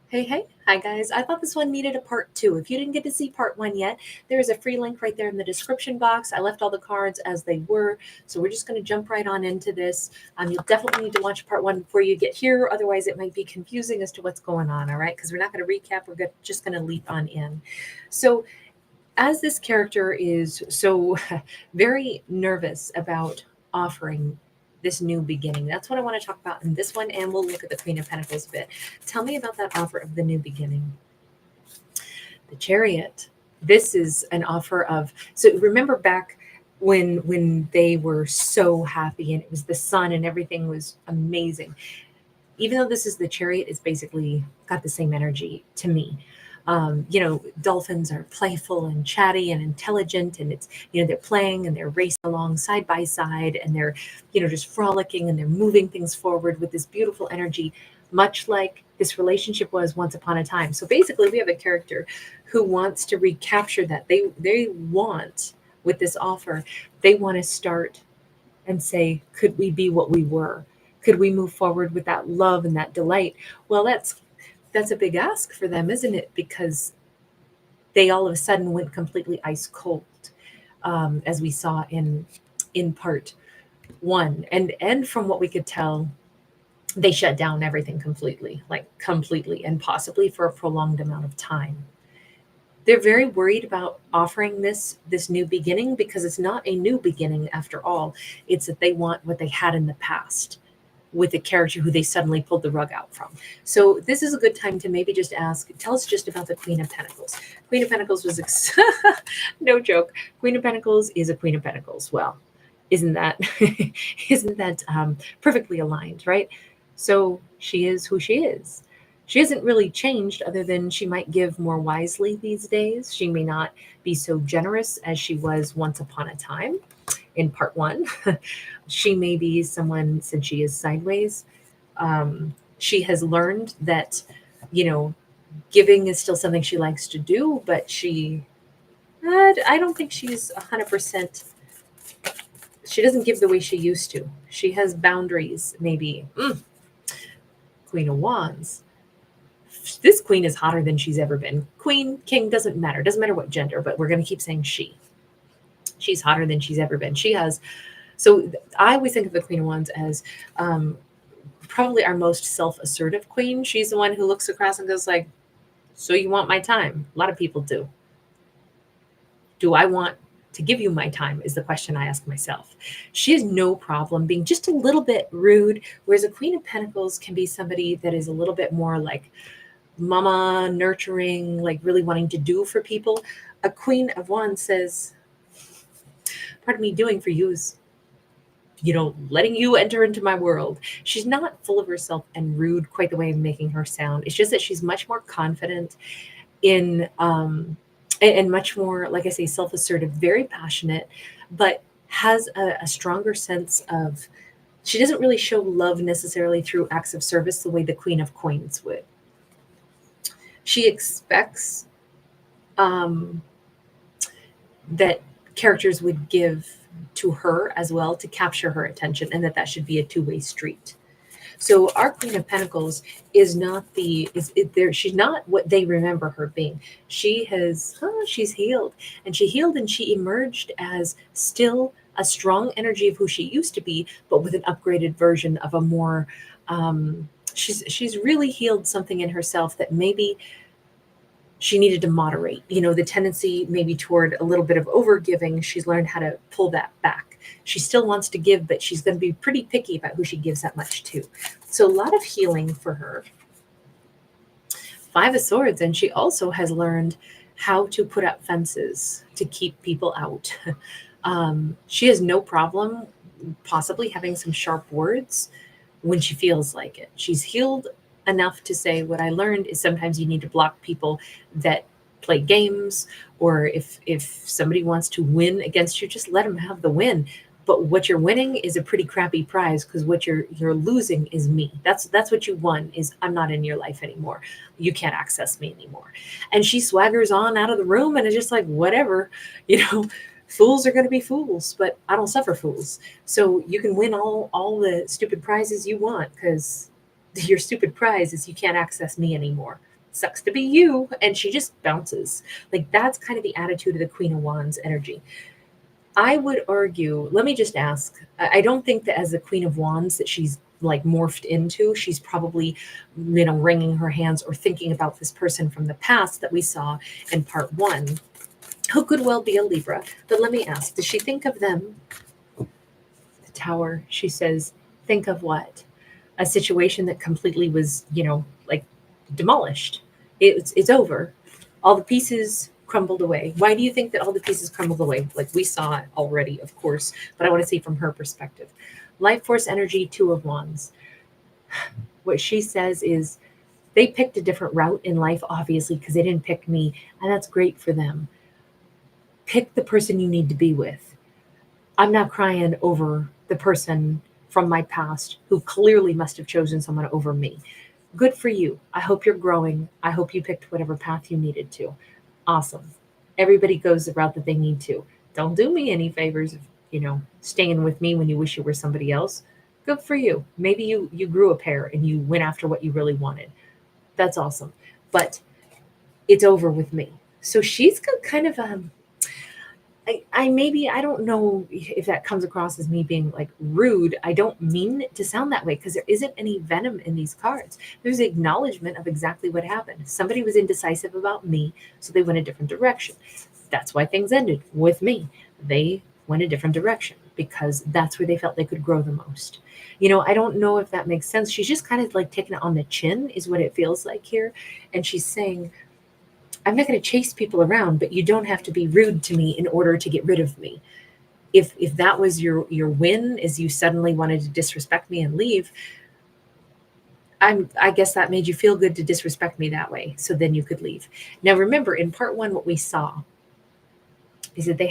Hey, hey. Hi, guys. I thought this one needed a part two. If you didn't get to see part one yet, there is a free link right there in the description box. I left all the cards as they were, so we're just going to jump right on into this. You'll definitely need to watch part one before you get here. Otherwise, it might be confusing as to what's going on, all right? Because we're not going to recap. Just going to leap on in. So, as this character is so very nervous about offering this new beginning, that's what I want to talk about in this one, and we'll look at the Queen of Pentacles a bit. Tell me about that offer of the new beginning. The Chariot. This is an offer of, so remember back when they were so happy and it was the sun and everything was amazing. Even though this is the Chariot, it's basically got the same energy to me. Dolphins are playful and chatty and intelligent, and they're playing and they're racing along side by side, and they're, just frolicking and they're moving things forward with this beautiful energy, much like this relationship was once upon a time. So basically, we have a character who wants to recapture that. They want, with this offer, they want to start and say, could we be what we were? Could we move forward with that love and that delight? Well, that's a big ask for them, isn't it? Because they all of a sudden went completely ice cold, as we saw in part one, and from what we could tell, they shut down everything completely, like completely, and possibly for a prolonged amount of time. They're very worried about offering this new beginning because it's not a new beginning after all. It's that they want what they had in the past with a character who they suddenly pulled the rug out from. So this is a good time to maybe just ask, tell us just about the Queen of Pentacles. Queen of Pentacles was no joke. Queen of Pentacles is a Queen of Pentacles. Well, isn't that isn't that perfectly aligned, right? So she is who she is. She hasn't really changed other than she might give more wisely these days. She may not be so generous as she was once upon a time in part one. She may be someone, since she is sideways, she has learned that, you know, giving is still something she likes to do, but I don't think she's 100%. She doesn't give the way she used to. She has boundaries, maybe. Queen of Wands. This queen is hotter than she's ever been. Queen, king, doesn't matter. Doesn't matter what gender, but we're going to keep saying she. She's hotter than she's ever been. She has. So I always think of the Queen of Wands as probably our most self-assertive queen. She's the one who looks across and goes like, so you want my time? A lot of people do. Do I want to give you my time is the question I ask myself. She has no problem being just a little bit rude, whereas a Queen of Pentacles can be somebody that is a little bit more like mama, nurturing, like really wanting to do for people. A Queen of Wands says, part of me doing for you is, letting you enter into my world. She's not full of herself and rude quite the way I'm making her sound. It's just that she's much more confident in, and much more, like I say, self-assertive, very passionate, but has a stronger sense of, she doesn't really show love necessarily through acts of service the way the Queen of Coins would. She expects that characters would give to her as well to capture her attention, and that should be a two-way street. So our Queen of Pentacles is not she's not what they remember her being. She's healed, and she emerged as still a strong energy of who she used to be, but with an upgraded version of a more she's really healed something in herself that maybe she needed to moderate. The tendency maybe toward a little bit of overgiving. She's learned how to pull that back. She still wants to give, but she's going to be pretty picky about who she gives that much to. So a lot of healing for her. Five of Swords, and she also has learned how to put up fences to keep people out. She has no problem possibly having some sharp words when she feels like it. She's healed enough to say, what I learned is sometimes you need to block people that play games, or if somebody wants to win against you, just let them have the win. But what you're winning is a pretty crappy prize, because what you're losing is me. That's what you won, is I'm not in your life anymore. You can't access me anymore. And she swaggers on out of the room and is just like, whatever, fools are going to be fools, but I don't suffer fools. So you can win all the stupid prizes you want, because your stupid prize is you can't access me anymore. sucks to be you. And she just bounces. Like, that's kind of the attitude of the Queen of Wands energy. I would argue, let me just ask, I don't think that as the Queen of Wands that she's like morphed into, she's probably, wringing her hands or thinking about this person from the past that we saw in part 1, who could well be a Libra. But let me ask, does she think of them? The Tower, she says, think of what? A situation that completely was, like demolished. It's over. All the pieces crumbled away. Why do you think that all the pieces crumbled away? Like, we saw it already, of course, but I want to see from her perspective. Life force energy, 2 of Wands. What she says is they picked a different route in life, obviously, because they didn't pick me, and that's great for them. Pick the person you need to be with. I'm not crying over the person from my past who clearly must have chosen someone over me. Good for you. I hope you're growing. I hope you picked whatever path you needed to. Awesome. Everybody goes the route that they need to. Don't do me any favors of, staying with me when you wish you were somebody else. Good for you. Maybe you grew a pair and you went after what you really wanted. That's awesome. But it's over with me. So she's got kind of I don't know if that comes across as me being like rude. I don't mean it to sound that way, because there isn't any venom in these cards. There's acknowledgement of exactly what happened. Somebody was indecisive about me, so they went a different direction. That's why things ended with me. They went a different direction because that's where they felt they could grow the most. I don't know if that makes sense. She's just kind of like taking it on the chin, is what it feels like here. And she's saying, I'm not going to chase people around, but you don't have to be rude to me in order to get rid of me. If that was your win, is you suddenly wanted to disrespect me and leave, I guess that made you feel good to disrespect me that way, so then you could leave. Now remember, in part 1, what we saw is that they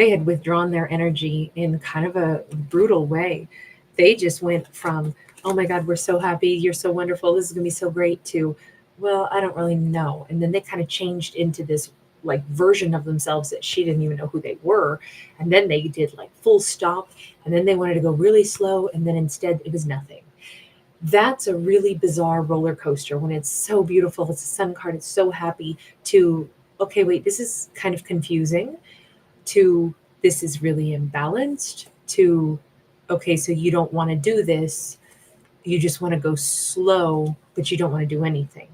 had withdrawn their energy in kind of a brutal way. They just went from, oh my God, we're so happy, you're so wonderful, this is going to be so great, to, well, I don't really know. And then they kind of changed into this like version of themselves that she didn't even know who they were. And then they did like full stop, and then they wanted to go really slow, and then instead it was nothing. That's a really bizarre roller coaster when it's so beautiful. It's a sun card. It's so happy, to, okay, wait, this is kind of confusing, to this is really imbalanced, to, okay, so you don't want to do this. You just want to go slow, but you don't want to do anything.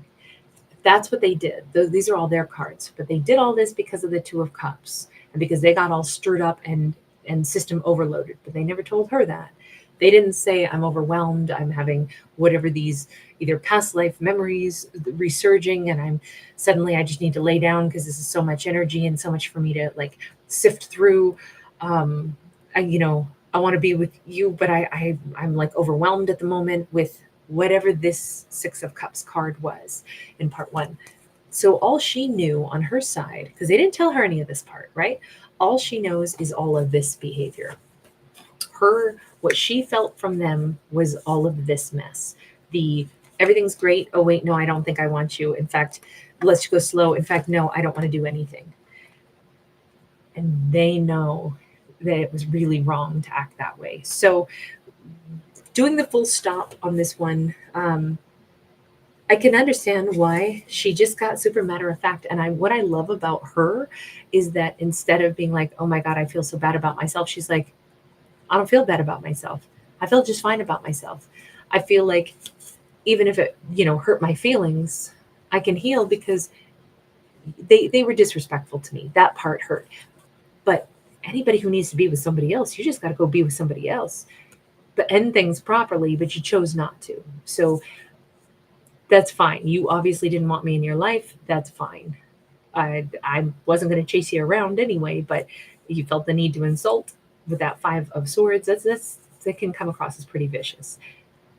That's what they did. These are all their cards, but they did all this because of the 2 of Cups and because they got all stirred up and system overloaded, but they never told her that. They didn't say, I'm overwhelmed, I'm having whatever these either past life memories resurging, and I just need to lay down because this is so much energy and so much for me to like sift through. I want to be with you, but I'm like overwhelmed at the moment with whatever this 6 of Cups card was in part 1. So all she knew on her side, because they didn't tell her any of this part, right? All she knows is all of this behavior. What she felt from them was all of this mess. Everything's great. Oh, wait, no, I don't think I want you. In fact, let's go slow. In fact, no, I don't want to do anything. And they know that it was really wrong to act that way. So doing the full stop on this one, I can understand why she just got super matter of fact. And what I love about her is that instead of being like, oh my God, I feel so bad about myself, she's like, I don't feel bad about myself. I feel just fine about myself. I feel like even if it, hurt my feelings, I can heal because they were disrespectful to me. That part hurt. But anybody who needs to be with somebody else, you just got to go be with somebody else. But end things properly, but you chose not to. So that's fine. You obviously didn't want me in your life. That's fine. I wasn't going to chase you around anyway, but you felt the need to insult with that 5 of Swords. That can come across as pretty vicious.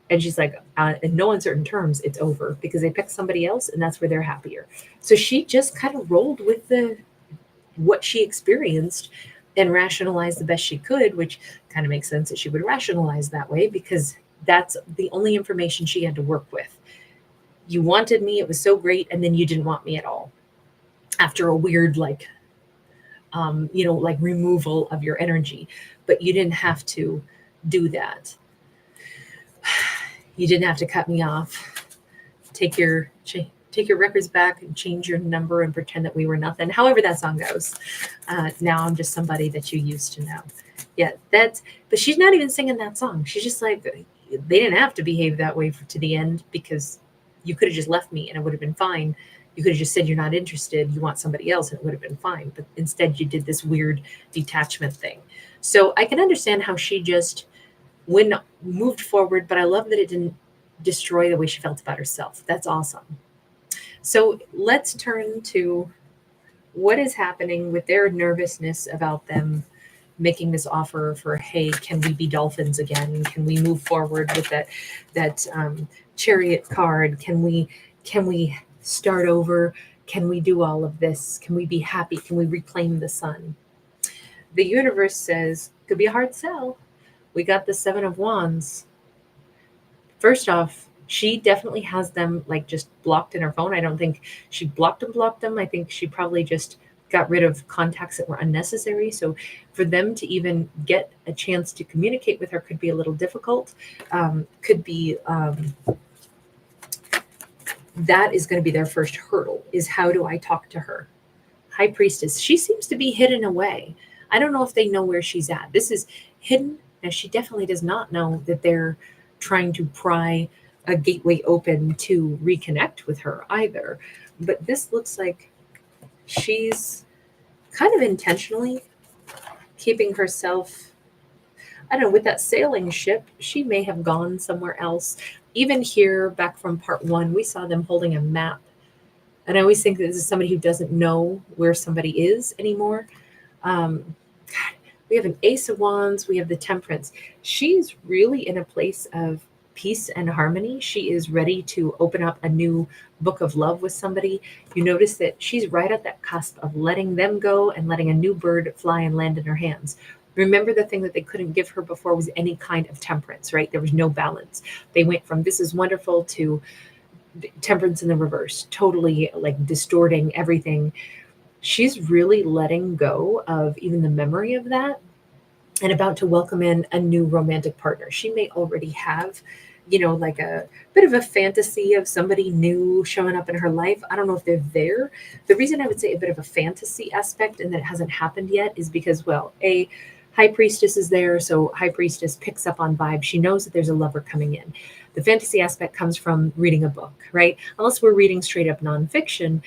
And she's like, in no uncertain terms, it's over because they picked somebody else and that's where they're happier. So she just kind of rolled with what she experienced and rationalized the best she could, which kind of makes sense that she would rationalize that way because that's the only information she had to work with. You wanted me, it was so great, and then you didn't want me at all. After a weird, removal of your energy, but you didn't have to do that. You didn't have to cut me off, take take your records back and change your number and pretend that we were nothing. However that song goes. Now I'm just somebody that you used to know. Yeah, but she's not even singing that song. She's just like, they didn't have to behave that way to the end, because you could have just left me and it would have been fine. You could have just said you're not interested, you want somebody else, and it would have been fine. But instead you did this weird detachment thing. So I can understand how she just moved forward, but I love that it didn't destroy the way she felt about herself. That's awesome. So let's turn to what is happening with their nervousness about them making this offer for, hey, can we be dolphins again? Can we move forward with that chariot card? Can we start over? Can we do all of this? Can we be happy? Can we reclaim the sun? The universe says, could be a hard sell. We got the 7 of Wands. First off, she definitely has them like just blocked in her phone. I don't think she blocked them. I think she probably just got rid of contacts that were unnecessary. So for them to even get a chance to communicate with her could be a little difficult. That is going to be their first hurdle, is how do I talk to her? High Priestess, she seems to be hidden away. I don't know if they know where she's at. This is hidden. Now, she definitely does not know that they're trying to pry a gateway open to reconnect with her either. But this looks like she's kind of intentionally keeping herself, I don't know, with that sailing ship, she may have gone somewhere else. Even here, back from part 1, we saw them holding a map. And I always think that this is somebody who doesn't know where somebody is anymore. We have an Ace of Wands. We have the Temperance. She's really in a place of peace and harmony. She is ready to open up a new book of love with somebody. You notice that she's right at that cusp of letting them go and letting a new bird fly and land in her hands. Remember, the thing that they couldn't give her before was any kind of temperance, right? There was no balance. They went from this is wonderful to temperance in the reverse, totally like distorting everything. She's really letting go of even the memory of that and about to welcome in a new romantic partner. She may already have, like a bit of a fantasy of somebody new showing up in her life. I don't know if they're there. The reason I would say a bit of a fantasy aspect and that it hasn't happened yet is because, well, High Priestess is there, so High Priestess picks up on vibes. She knows that there's a lover coming in. The fantasy aspect comes from reading a book, right? Unless we're reading straight up nonfiction,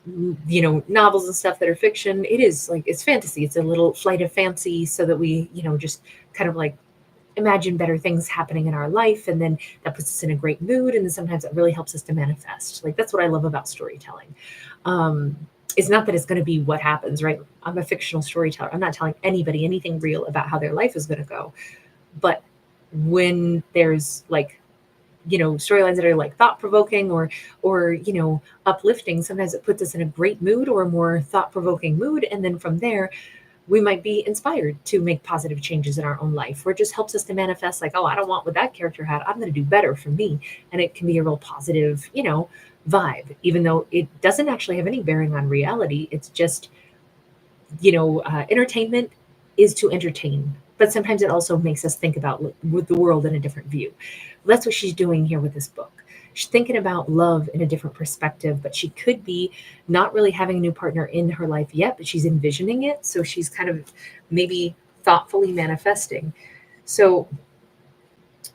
novels and stuff that are fiction, it is like, it's fantasy. It's a little flight of fancy so that we, just kind of like imagine better things happening in our life. And then that puts us in a great mood. And then sometimes it really helps us to manifest. Like, that's what I love about storytelling. It's not that it's going to be what happens, right? I'm a fictional storyteller. I'm not telling anybody anything real about how their life is going to go. But when there's like, storylines that are like thought-provoking or uplifting, sometimes it puts us in a great mood or a more thought-provoking mood. And then from there, we might be inspired to make positive changes in our own life, or it just helps us to manifest like, oh, I don't want what that character had. I'm going to do better for me. And it can be a real positive, vibe, even though it doesn't actually have any bearing on reality. It's just, entertainment is to entertain. But sometimes it also makes us think about the world in a different view. That's what she's doing here with this book. She's thinking about love in a different perspective, but she could be not really having a new partner in her life yet, but she's envisioning it. So she's kind of maybe thoughtfully manifesting. So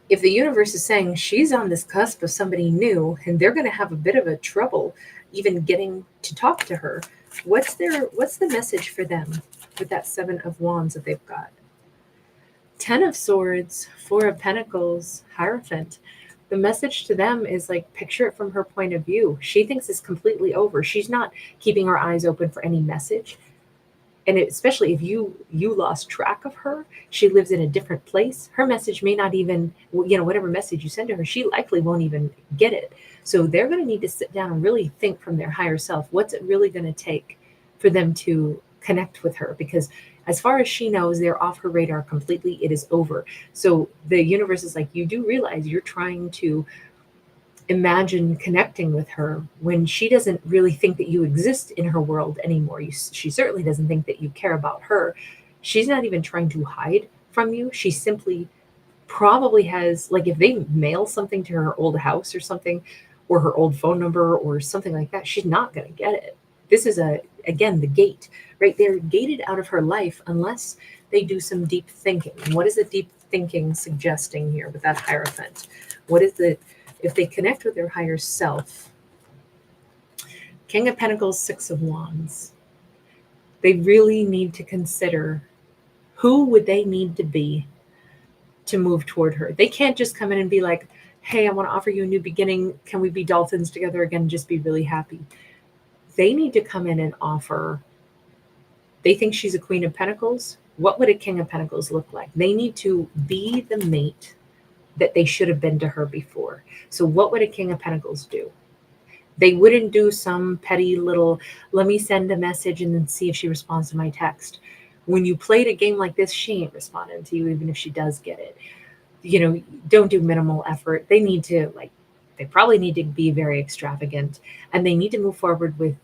if the universe is saying she's on this cusp of somebody new and they're going to have a bit of a trouble even getting to talk to her, what's the message for them with that 7 of Wands that they've got? 10 of Swords, 4 of Pentacles, Hierophant. The message to them is like, picture it from her point of view. She thinks it's completely over. She's not keeping her eyes open for any message. And especially if you lost track of her, she lives in a different place. Her message may not even, whatever message you send to her, she likely won't even get it. So they're going to need to sit down and really think from their higher self, what's it really going to take for them to connect with her? Because as far as she knows, they're off her radar completely. It is over. So the universe is like, you do realize you're trying to imagine connecting with her when she doesn't really think that you exist in her world anymore. She certainly doesn't think that you care about her. She's not even trying to hide from you. She simply probably has, like, if they mail something to her old house or something, or her old phone number or something like that, she's not going to get it. This is again, the gate, right? They're gated out of her life unless they do some deep thinking. And what is the deep thinking suggesting here with that Hierophant? What is if they connect with their higher self? King of Pentacles, Six of Wands. They really need to consider who would they need to be to move toward her. They can't just come in and be like, hey, I want to offer you a new beginning. Can we be dolphins together again and just be really happy? They need to come in and offer. They think she's a Queen of Pentacles. What would a King of Pentacles look like? They need to be the mate that they should have been to her before. So what would a King of Pentacles do? They wouldn't do some petty little, let me send a message and then see if she responds to my text. When you played a game like this, she ain't responding to you, even if she does get it. You know, don't do minimal effort. They need to, they probably need to be very extravagant, and they need to move forward with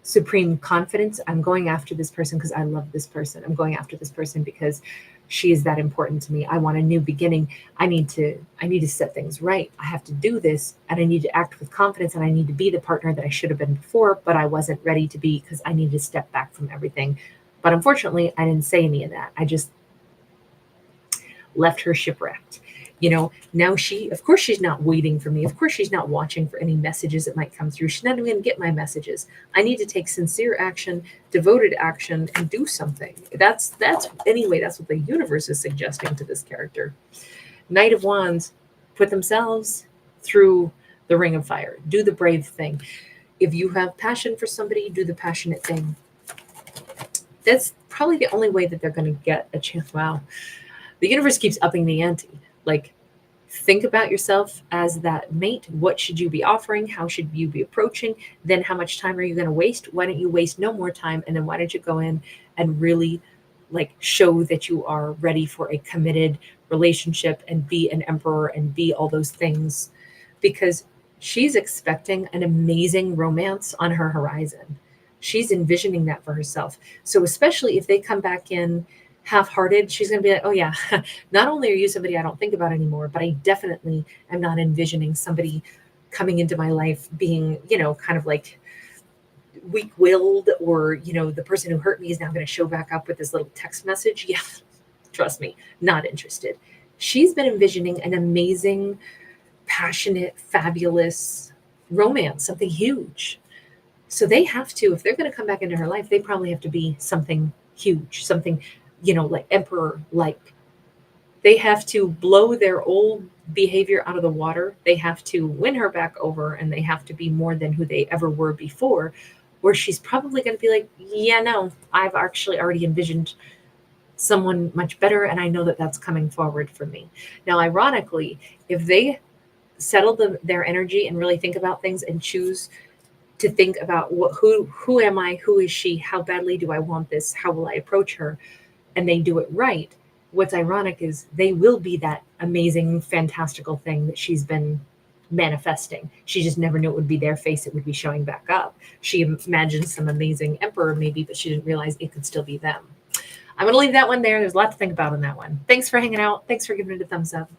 supreme confidence. I'm going after this person because I love this person. I'm going after this person because she is that important to me. I want a new beginning. I need to set things right. I have to do this, and I need to act with confidence, and I need to be the partner that I should have been before, but I wasn't ready to be because I need to step back from everything. But unfortunately, I didn't say any of that. I just left her shipwrecked. You know, now of course, she's not waiting for me. Of course, she's not watching for any messages that might come through. She's not even going to get my messages. I need to take sincere action, devoted action, and do something. That's what the universe is suggesting to this character. Knight of Wands, put themselves through the ring of fire. Do the brave thing. If you have passion for somebody, do the passionate thing. That's probably the only way that they're going to get a chance. Wow. The universe keeps upping the ante. Like, think about yourself as that mate. What should you be offering? How should you be approaching? Then how much time are you going to waste? Why don't you waste no more time? And then why don't you go in and really show that you are ready for a committed relationship and be an emperor and be all those things? Because she's expecting an amazing romance on her horizon. She's envisioning that for herself. So especially if they come back in half-hearted, she's going to be like, oh yeah, not only are you somebody I don't think about anymore, but I definitely am not envisioning somebody coming into my life being, kind of like weak-willed, or, the person who hurt me is now going to show back up with this little text message. Yeah, trust me, not interested. She's been envisioning an amazing, passionate, fabulous romance, something huge. So they have to, if they're going to come back into her life, they probably have to be something huge, something like emperor-like. They have to blow their old behavior out of the water. They have to win her back over, and they have to be more than who they ever were before, where she's probably going to be like, yeah, no, I've actually already envisioned someone much better, and I know that that's coming forward for me. Now, ironically, if they settle their energy and really think about things and choose to think about who am I, who is she, how badly do I want this, how will I approach her, and they do it right, what's ironic is they will be that amazing, fantastical thing that she's been manifesting. She just never knew it would be their face it would be showing back up. She imagined some amazing emperor maybe, but she didn't realize it could still be them. I'm going to leave that one there. There's a lot to think about on that one. Thanks for hanging out. Thanks for giving it a thumbs up.